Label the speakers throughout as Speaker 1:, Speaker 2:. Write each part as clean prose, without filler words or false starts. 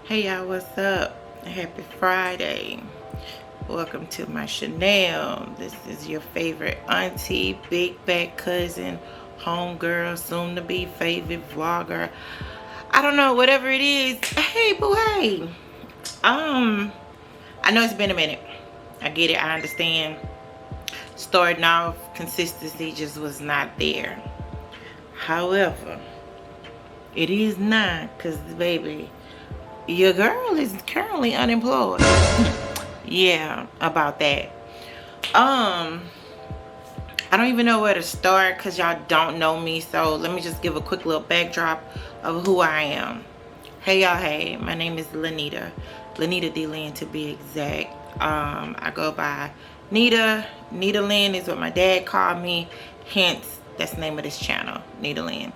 Speaker 1: Hey y'all, what's up? Happy Friday. Welcome to my Chanel. This is your favorite auntie, big back cousin, homegirl, soon to be favorite vlogger. I don't know, whatever it is. Hey boo, hey. I know it's been a minute. I get it, I understand. Starting off, consistency just was not there. However, it is not, because baby, your girl is currently unemployed. Yeah, about that. I don't even know where to start because y'all don't know me. So let me just give a quick little backdrop of who I am. Hey y'all, hey, my name is Lanita. Lanita D. Lynn to be exact. I go by Nita. Nita Lynn is what my dad called me. Hence, that's the name of this channel, Nita Lynn.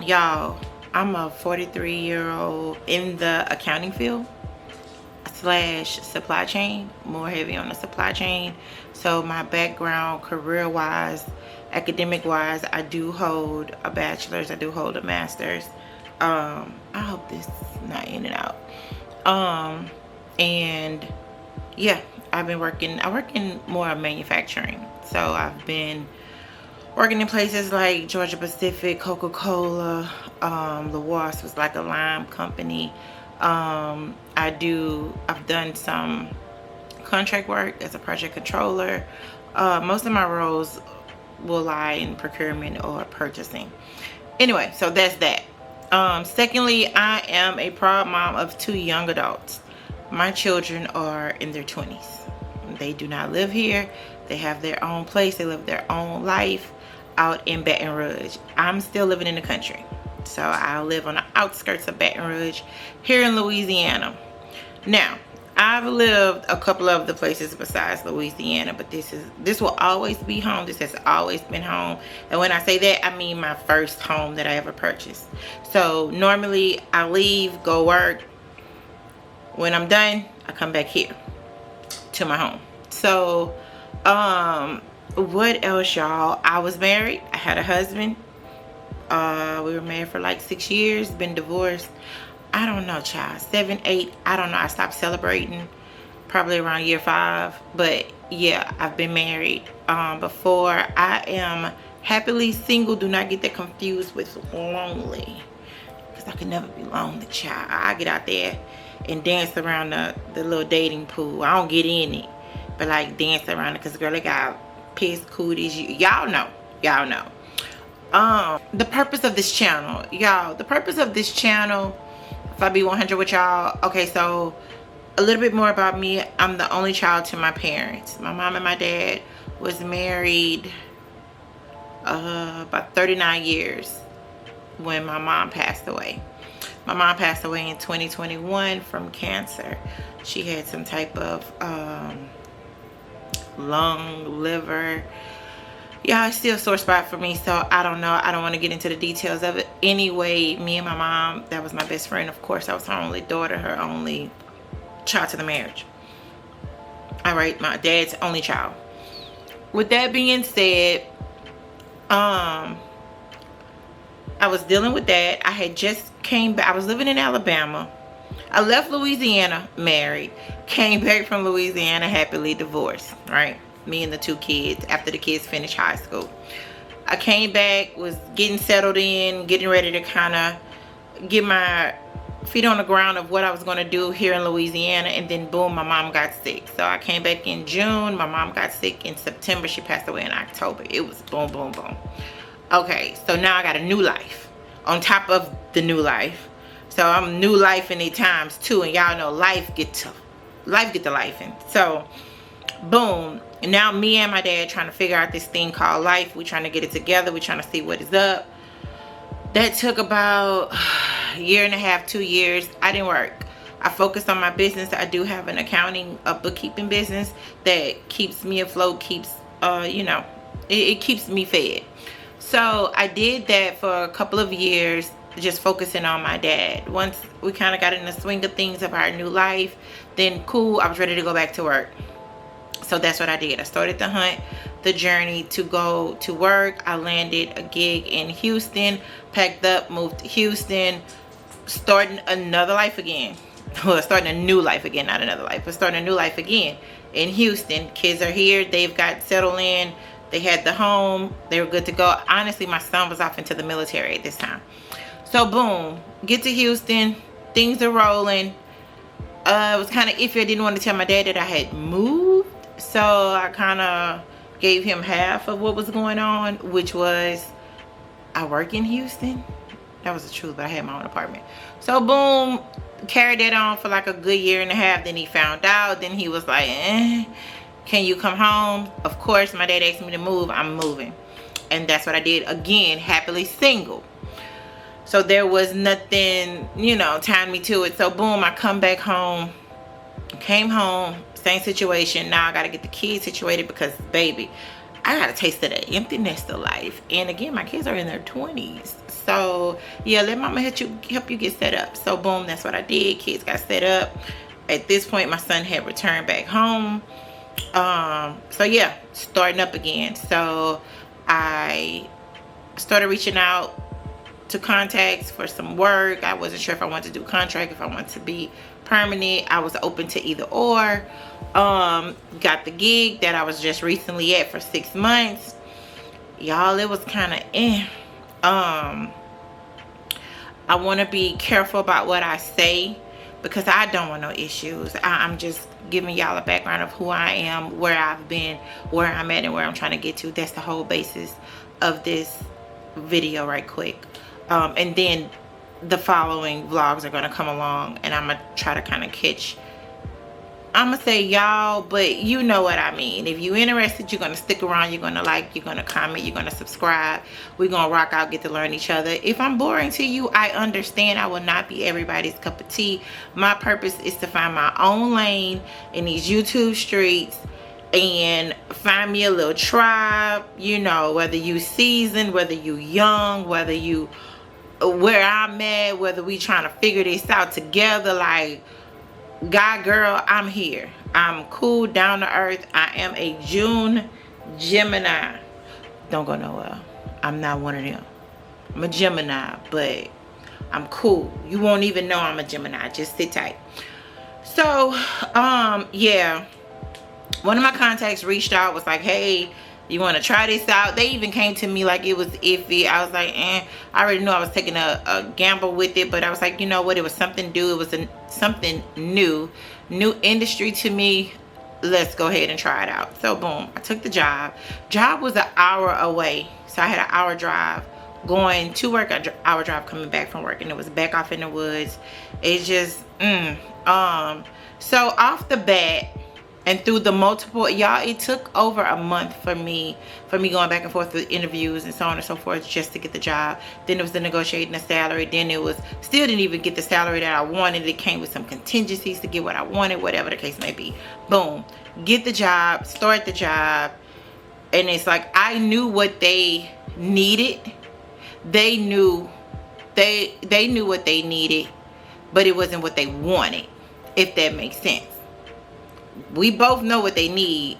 Speaker 1: Y'all, I'm a 43-year-old in the accounting field slash supply chain, more heavy on the supply chain. So my background career wise, academic wise, I do hold a bachelor's, I do hold a master's. I hope this is not in and out. And yeah, I work in more of manufacturing. So I've been working in places like Georgia Pacific, Coca-Cola, LaWass was like a lime company. I've done some contract work as a project controller. Most of my roles will lie in procurement or purchasing. Anyway, so that's that. Secondly, I am a proud mom of 2 young adults. My children are in their 20s. They do not live here. They have their own place. They live their own life out in Baton Rouge. I'm still living in the country. So I live on the outskirts of Baton Rouge here in Louisiana. Now, I've lived a couple of the places besides Louisiana, but this will always be home. This has always been home. And when I say that, I mean my first home that I ever purchased. So normally I leave, go work. When I'm done, I come back here to my home. So, what else, y'all? I was married. I had a husband. We were married for like 6 years, been divorced. I don't know, child, 7, 8, I don't know. I stopped celebrating probably around year 5, but yeah, I've been married before. I am happily single. Do not get that confused with lonely, because I could never be lonely, child. I get out there and dance around the little dating pool. I don't get in it, but like dance around it, because girl, they got piss cooties. Y'all know. The purpose of this channel, y'all, if I be 100 with y'all, okay, so a little bit more about me. I'm the only child to my parents. My mom and my dad was married about 39 years when my mom passed away. My mom passed away in 2021 from cancer. She had some type of lung, liver. Yeah, it's still a sore spot for me, so I don't know. I don't want to get into the details of it. Anyway, me and my mom, that was my best friend. Of course, I was her only daughter, her only child to the marriage. All right, my dad's only child. With that being said, I was dealing with that. I had just came back. I was living in Alabama. I left Louisiana married, came back from Louisiana happily divorced, right? Me and the 2 kids after the kids finished high school. I came back, was getting settled in, getting ready to kind of get my feet on the ground of what I was going to do here in Louisiana, and then boom, my mom got sick. So I came back in June, my mom got sick in September, she passed away in October. It was boom, boom, boom. Okay, so now I got a new life on top of the new life. So I'm new life in it times 2, and y'all know life get to life in. So boom, and now me and my dad trying to figure out this thing called life. We trying to get it together. We trying to see what is up. That took about a year and a half, 2 years. I didn't work. I focused on my business. I do have an accounting, a bookkeeping business that keeps me afloat, keeps it keeps me fed. So I did that for a couple of years, just focusing on my dad. Once we kind of got in the swing of things of our new life, then cool, I was ready to go back to work. So that's what I did. I started the hunt, the journey to go to work. I landed a gig in Houston, packed up, moved to Houston, starting another life again. Well, starting a new life again, not another life, but starting a new life again in Houston. Kids are here. They've got settled in. They had the home. They were good to go. Honestly, my son was off into the military at this time. So boom, get to Houston. Things are rolling. It was kind of iffy. I didn't want to tell my dad that I had moved. So I kind of gave him half of what was going on, which was I work in Houston. That was the truth, but I had my own apartment. So boom, carried that on for like a good year and a half. Then he found out. Then he was like, can you come home? Of course, my dad asked me to move. I'm moving. And that's what I did. Again, happily single. So there was nothing, you know, tying me to it. So boom, I come back home. Came home, same situation. Now I got to get the kids situated because, baby, I got a taste of the empty nester life. And again, my kids are in their 20s. So yeah, let mama help you get set up. So boom, that's what I did. Kids got set up. At this point, my son had returned back home. So yeah, starting up again. So I started reaching out to contacts for some work. I wasn't sure if I wanted to do contract, if I wanted to be permanent. I was open to either or. Got the gig that I was just recently at for 6 months. Y'all, it was kind of I want to be careful about what I say because I don't want no issues. I'm just giving y'all a background of who I am, where I've been, where I'm at, and where I'm trying to get to. That's the whole basis of this video right quick. And then the following vlogs are going to come along, and I'm going to try to kind of catch, I'm going to say y'all, but you know what I mean. If you're interested, you're going to stick around, you're going to like, you're going to comment, you're going to subscribe. We're going to rock out, get to learn each other. If I'm boring to you, I understand. I will not be everybody's cup of tea. My purpose is to find my own lane in these YouTube streets and find me a little tribe, you know, whether you seasoned, whether you young, whether you where I'm at, whether we trying to figure this out together. Like, guy, girl, I'm here. I'm cool, down to earth. I am a June Gemini. Don't go nowhere. I'm not one of them. I'm a Gemini, but I'm cool. You won't even know I'm a Gemini. Just sit tight. So yeah, one of my contacts reached out, was like, hey, you want to try this out? They even came to me like it was iffy. I was like, I already knew I was taking a gamble with it, but I was like, you know what, it was something new. It was something new industry to me. Let's go ahead and try it out. So boom, I took the job. Job was an hour away, so I had an hour drive going to work, an hour drive coming back from work, and it was back off in the woods. It's just so off the bat, and through the multiple, y'all, it took over a month for me going back and forth with interviews and so on and so forth just to get the job. Then it was the negotiating the salary. Then it was, still didn't even get the salary that I wanted. It came with some contingencies to get what I wanted, whatever the case may be. Boom, get the job, start the job. And it's like, I knew what they needed. They knew what they needed, but it wasn't what they wanted, if that makes sense. We both know what they need,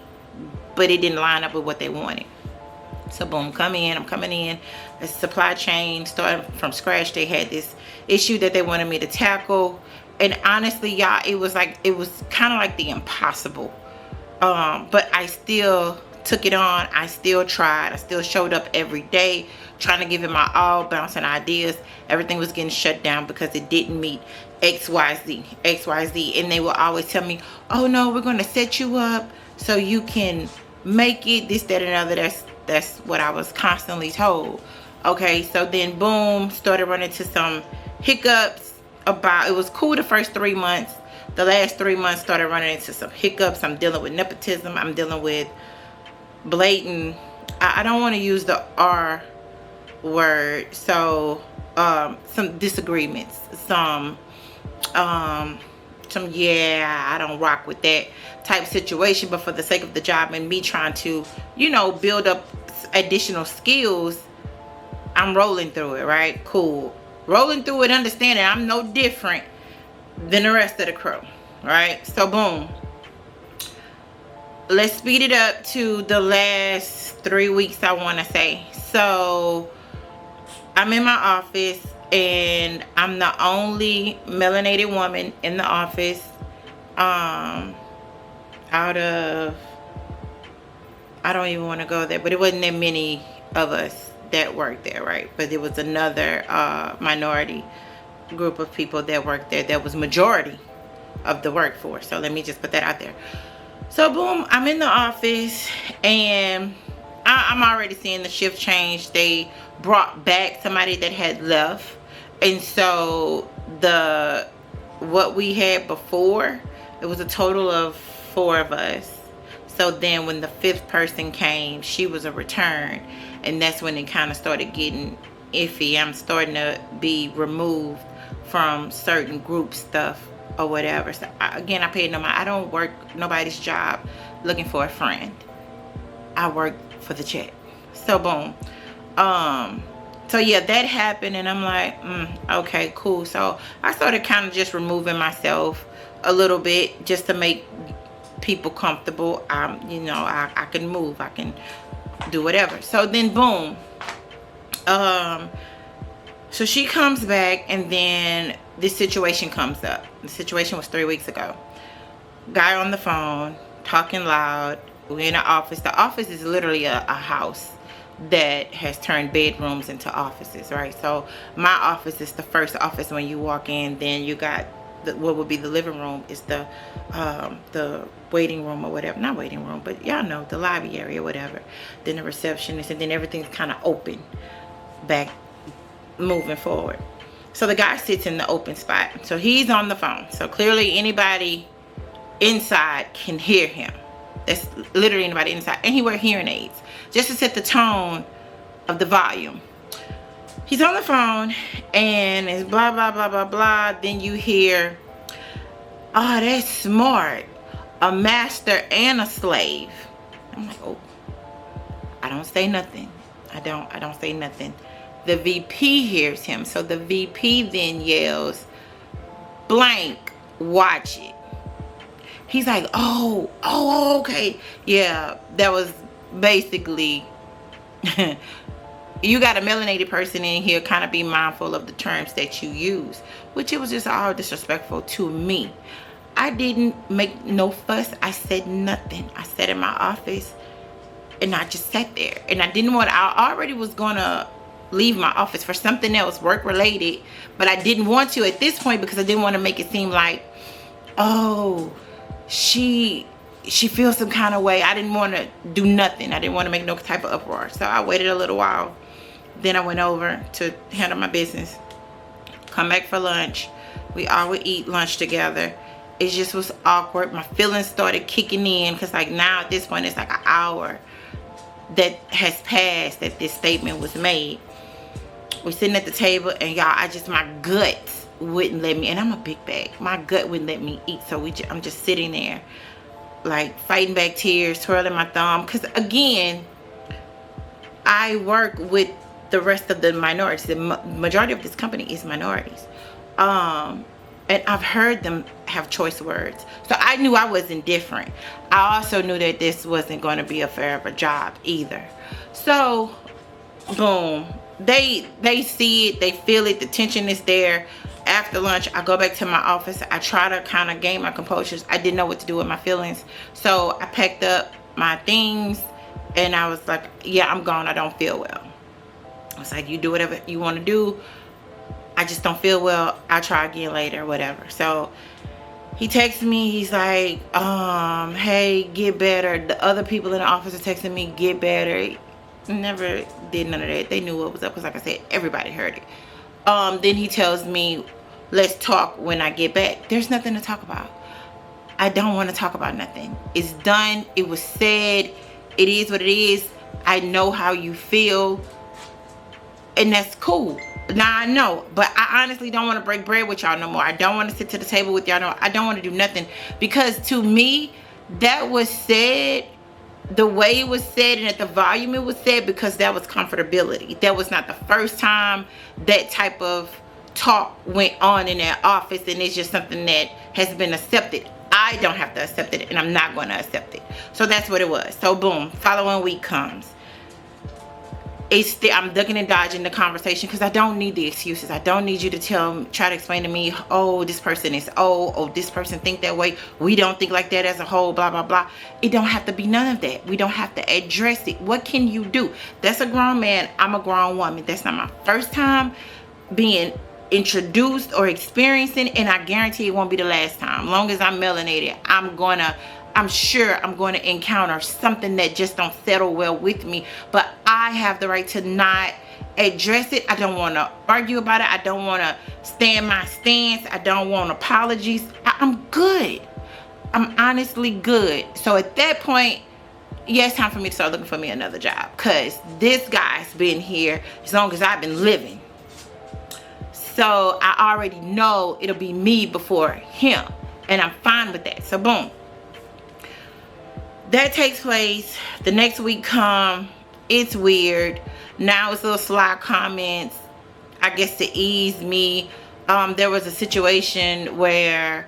Speaker 1: but it didn't line up with what they wanted. So boom, I'm coming in. The supply chain started from scratch. They had this issue that they wanted me to tackle, and honestly, y'all, it was kind of like the impossible. But I still took it on. I still tried. I still showed up every day, trying to give it my all, bouncing ideas. Everything was getting shut down because it didn't meet XYZ. And they will always tell me, oh no, we're going to set you up so you can make it, this, that, and other. That's what I was constantly told. Okay, so then boom, started running into some hiccups. It was cool the first 3 months. The last 3 months started running into some hiccups. I'm dealing with nepotism. I'm dealing with blatant, I don't want to use the R word. So some disagreements, some yeah, I don't rock with that type situation, but for the sake of the job and me trying to, you know, build up additional skills, I'm rolling through it, right? Cool. Rolling through it, understanding I'm no different than the rest of the crew, right? So boom, let's speed it up to the last 3 weeks, I want to say. So I'm in my office. and I'm the only melanated woman in the office. Out of, I don't even want to go there, but it wasn't that many of us that worked there, right? But there was another minority group of people that worked there that was majority of the workforce. So let me just put that out there. So boom, I'm in the office, and I'm already seeing the shift change. They brought back somebody that had left, and so what we had before, it was a total of 4 of us. So then when the 5th person came, she was a return, and that's when it kind of started getting iffy. I'm starting to be removed from certain group stuff or whatever. So again, I paid no mind. I don't work nobody's job looking for a friend. I work for the check. So boom. So yeah, that happened, and I'm like, okay, cool. So I started kind of just removing myself a little bit just to make people comfortable. You know, I can move, I can do whatever. So then boom, so she comes back, and then this situation comes up. The situation was 3 weeks ago. Guy on the phone talking loud. We're in the office. The office is literally a house that has turned bedrooms into offices, right? So my office is the first office when you walk in. Then you got what would be the living room is the waiting room or whatever. Not waiting room, but y'all know, the lobby area, whatever. Then the receptionist, and then everything's kind of open back, moving forward. So the guy sits in the open spot. So he's on the phone. So clearly anybody inside can hear him. That's literally anybody inside. And he wear hearing aids just to set the tone of the volume. He's on the phone, and it's blah, blah, blah, blah, blah. Then you hear, oh, that's smart. A master and a slave. I'm like, oh, I don't say nothing. I don't say nothing. The VP hears him. So the VP then yells, blank, watch it. He's like, oh, okay. Yeah, that was basically, you got a melanated person in here, kind of be mindful of the terms that you use, which it was just all disrespectful to me. I didn't make no fuss. I said nothing. I sat in my office, and I just sat there. And I already was going to leave my office for something else, work related, but I didn't want to at this point because I didn't want to make it seem like, oh, she feels some kind of way. I didn't want to do nothing. I didn't want to make no type of uproar. So I waited a little while. Then I went over to handle my business. Come back for lunch. We all would eat lunch together. It just was awkward. My feelings started kicking in, because like now at this point it's like an hour that has passed that this statement was made. We're sitting at the table, and y'all, my guts wouldn't let me, and I'm a big bag. My gut wouldn't let me eat, so I'm just sitting there like fighting back tears, twirling my thumb, because again, I work with the rest of the minorities. The majority of this company is minorities, and I've heard them have choice words, so I knew I wasn't different. I also knew that this wasn't going to be a forever job either. So boom, they see it, they feel it, the tension is there. After lunch, I go back to my office. I try to kind of gain my composure. I didn't know what to do with my feelings, so I packed up my things, and I was like, yeah, I'm gone. I don't feel well. I was like, you do whatever you want to do. I just don't feel well. I'll try again later, whatever. So he texts me. He's like, hey, get better. The other people in the office are texting me, get better. Never did none of that. They knew what was up, because like I said, everybody heard it. Then he tells me, let's talk when I get back. There's nothing to talk about. I don't want to talk about nothing. It's done. It was said. It is what it is. I know how you feel, and that's cool. Now I know, but I honestly don't want to break bread with y'all no more. I don't want to sit to the table with y'all no more. I don't want to do nothing, because to me, that was said the way it was said and at the volume it was said, because that was comfortability. That was not the first time that type of talk went on in that office, and it's just something that has been accepted. I don't have to accept it, and I'm not going to accept it. So that's what it was. So boom, following week comes. I'm ducking and dodging the conversation because I don't need the excuses. I don't need you to try to explain to me, oh, this person is oh, this person think that way. We don't think like that as a whole, blah, blah, blah. It don't have to be none of that. We don't have to address it. What can you do? That's a grown man. I'm a grown woman. That's not my first time being introduced or experiencing, and I guarantee it won't be the last time. Long as I'm melanated, I'm sure I'm going to encounter something that just don't settle well with me, but I have the right to not address it. I don't want to argue about it. I don't want to stand my stance. I don't want apologies. I'm good. I'm honestly good. So at that point, yeah, it's time for me to start looking for me another job, because this guy's been here as long as I've been living. So I already know it'll be me before him, and I'm fine with that. So boom. That takes place. The next week come. It's weird. Now it's little sly comments, I guess, to ease me. There was a situation where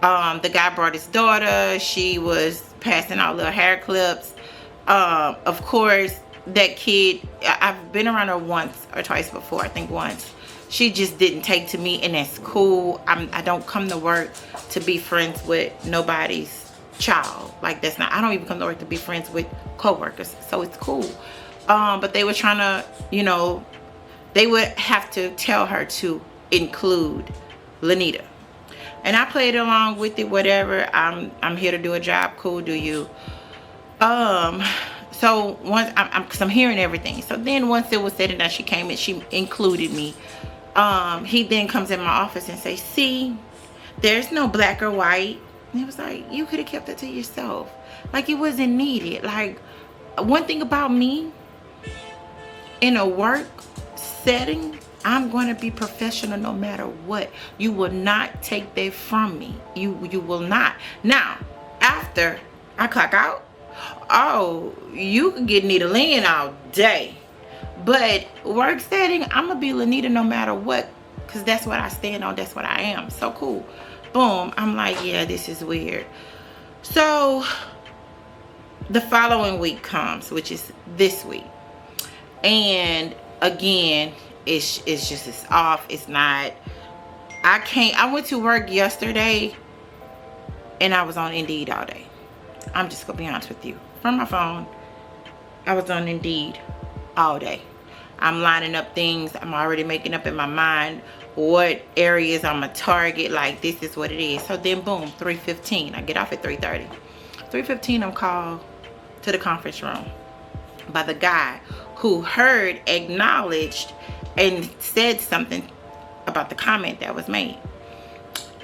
Speaker 1: the guy brought his daughter. She was passing out little hair clips. Of course, that kid, I've been around her once or twice before. I think once. She just didn't take to me, and that's cool. I don't come to work to be friends with nobody's child. Like, that's not, I don't even come to work to be friends with co-workers, so it's cool. But they were trying to, you know, they would have to tell her to include Lanita, and I played along with it. Whatever, I'm here to do a job. Cool, do you? So once because I'm hearing everything. So then once it was said and done, she came and she included me. He then comes in my office and says, see, there's no black or white. And it was like, you could have kept it to yourself. Like, it wasn't needed. Like, one thing about me, in a work setting, I'm going to be professional no matter what. You will not take that from me. You will not. Now, after I clock out, oh, you can get Nita Lynn all day. But work setting, I'm going to be Lanita no matter what, because that's what I stand on. That's what I am. So cool. Boom. I'm like, yeah, this is weird. So the following week comes, which is this week. And again, it's off. It's not. I went to work yesterday and I was on Indeed all day. I'm just going to be honest with you. From my phone, I was on Indeed all day. I'm lining up things. I'm already making up in my mind what areas I'm a target. Like, this is what it is. So then boom, 3:15. I get off at 3:30. 3:15, I'm called to the conference room by the guy who heard, acknowledged, and said something about the comment that was made.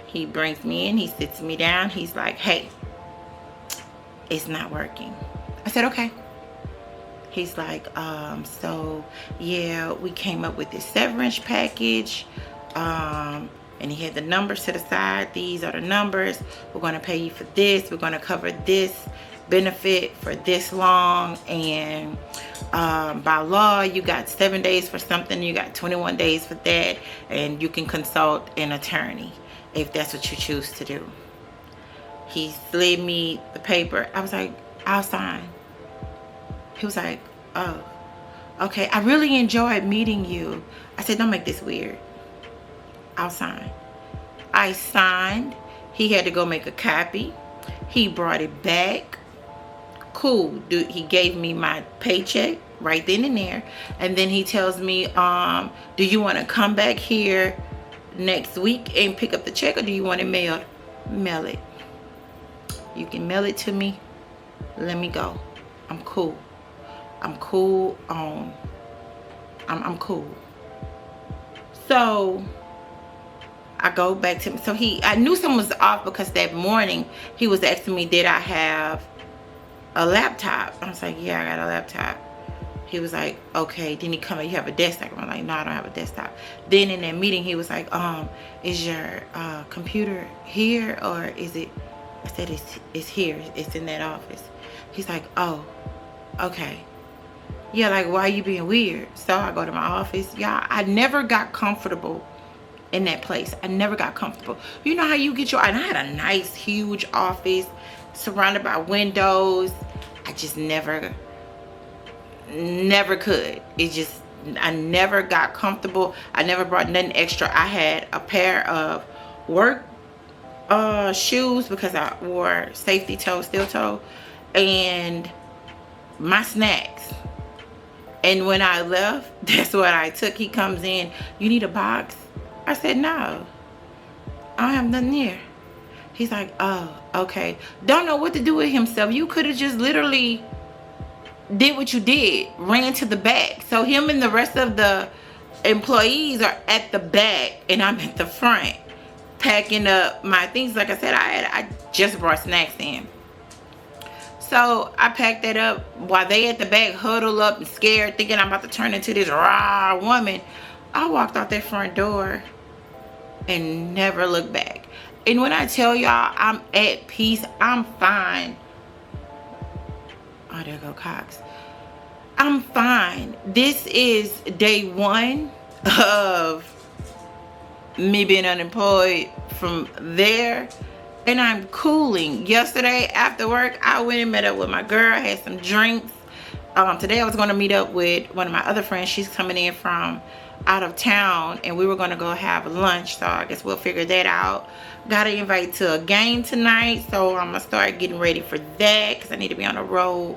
Speaker 1: He brings me in. He sits me down. He's like, hey, it's not working. I said, okay. He's like, so yeah, we came up with this severance package, and he had the numbers to the side. These are the numbers. We're going to pay you for this. We're going to cover this benefit for this long, and by law you got 7 days for something, you got 21 days for that, and you can consult an attorney if that's what you choose to do. He slid me the paper. I was like, I'll sign. He was like, oh, okay, I really enjoyed meeting you. I said, don't make this weird. I'll sign. I signed. He had to go make a copy. He brought it back. Cool. He gave me my paycheck right then and there. And then he tells me, do you want to come back here next week and pick up the check, or do you want it mailed? Mail it. You can mail it to me. Let me go. I'm cool. I'm cool on. I'm cool. So I go back to him. So I knew something was off because that morning he was asking me, did I have a laptop? I was like, yeah, I got a laptop. He was like, okay. Then he come in, you have a desktop? I'm like, no, I don't have a desktop. Then in that meeting he was like, is your computer here, or is it? I said, it's here. It's in that office. He's like, oh, okay. Yeah, like, why are you being weird? So I go to my office. Y'all, I never got comfortable in that place. I never got comfortable. You know how you get and I had a nice, huge office surrounded by windows. I just never never could. It just, I never got comfortable. I never brought nothing extra. I had a pair of work shoes because I wore safety toe, steel toe, and my snacks. And when I left, that's what I took. He comes in, you need a box? I said, no, I don't have nothing here. He's like, oh, okay. Don't know what to do with himself. You could have just literally did what you did, ran to the back. So him and the rest of the employees are at the back, and I'm at the front packing up my things. Like I said, I just brought snacks in. So I packed that up while they at the back huddled up and scared, thinking I'm about to turn into this raw woman. I walked out that front door and never looked back. And when I tell y'all I'm at peace, I'm fine. Oh, there go Cox. I'm fine. This is day 1 of me being unemployed from there, and I'm cooling. Yesterday after work, I went and met up with my girl, had some drinks. Today I was going to meet up with one of my other friends. She's coming in from out of town, and we were going to go have lunch, so I guess we'll figure that out. Got an invite to a game tonight, so I'm gonna start getting ready for that because I need to be on the road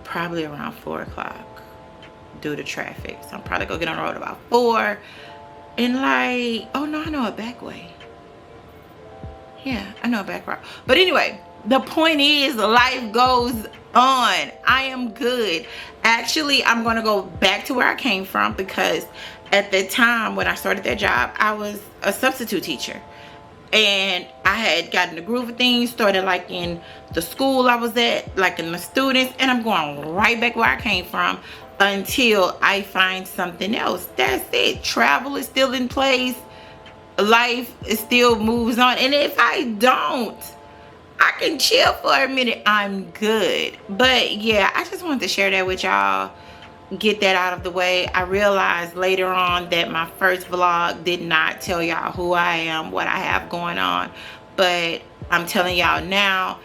Speaker 1: probably around 4 o'clock due to traffic. So I'm probably gonna get on the road about 4. And like, oh no, I know a back way. Yeah, I know a back route. But anyway, the point is, life goes on. I am good. Actually, I'm gonna go back to where I came from, because at the time when I started that job, I was a substitute teacher. And I had gotten the groove of things, started like in the school I was at, like in the students, and I'm going right back where I came from until I find something else. That's it. Travel is still in place. Life is still moves on. And if I don't, I can chill for a minute. I'm good. But yeah, I just wanted to share that with y'all. Get that out of the way. I realized later on that my first vlog did not tell y'all who I am, what I have going on, but I'm telling y'all now,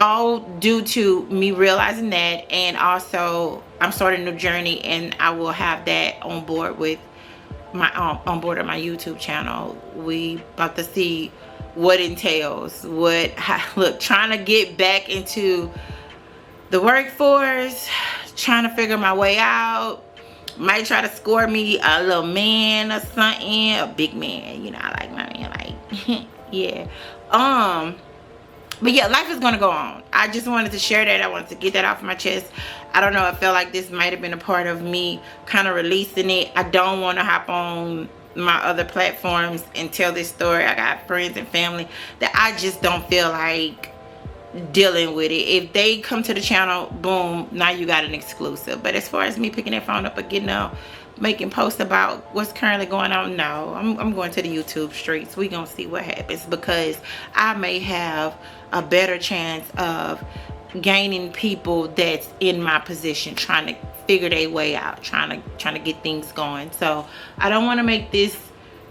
Speaker 1: all due to me realizing that. And also I'm starting a new journey, and I will have that on board with my on board of my YouTube channel. We about to see what entails, look, trying to get back into the workforce, trying to figure my way out. Might try to score me a little man or something, a big man. You know, I like my man, like yeah. But yeah, life is gonna go on. I just wanted to share that. I wanted to get that off my chest. I don't know, I felt like this might have been a part of me kind of releasing it. I don't want to hop on my other platforms and tell this story. I got friends and family that I just don't feel like dealing with it. If they come to the channel, boom, now you got an exclusive. But as far as me picking that phone up and getting out, making posts about what's currently going on, no, I'm going to the YouTube streets. We gonna see what happens, because I may have a better chance of gaining people that's in my position, trying to figure their way out, trying to get things going. So I don't want to make this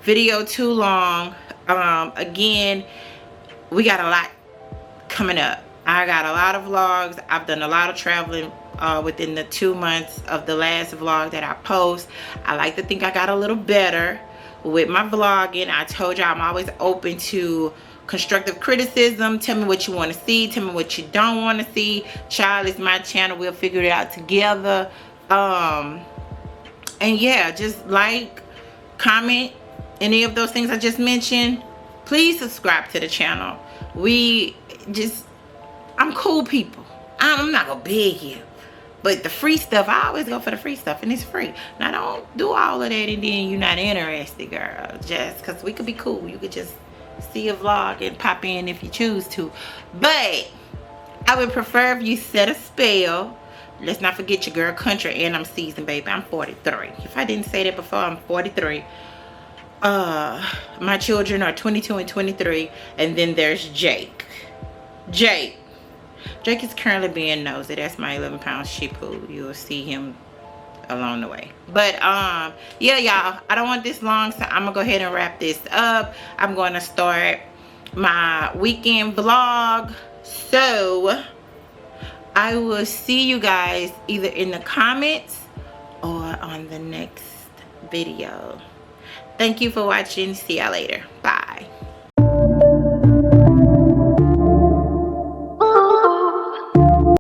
Speaker 1: video too long. Again, we got a lot coming up. I got a lot of vlogs. I've done a lot of traveling within the 2 months of the last vlog that I post. I like to think I got a little better with my vlogging. I told y'all I'm always open to constructive criticism. Tell me what you want to see, tell me what you don't want to see. Child, it's my channel, we'll figure it out together. And yeah, just like, comment, any of those things I just mentioned. Please subscribe to the channel. I'm cool people. I'm not gonna beg you, but the free stuff, I always go for the free stuff, and it's free. Now don't do all of that and then you're not interested, girl, just because we could be cool. You could just see a vlog and pop in if you choose to, but I would prefer if you set a spell. Let's not forget your girl country, and I'm seasoned, baby. I'm 43. If I didn't say that before, I'm 43. My children are 22 and 23, and then there's Jake is currently being nosy. That's my 11-pound shih tzu. You'll see him along the way. But yeah, y'all, I don't want this long, so I'm gonna go ahead and wrap this up. I'm going to start my weekend vlog. So I will see you guys either in the comments or on the next video. Thank you for watching. See y'all later. Bye.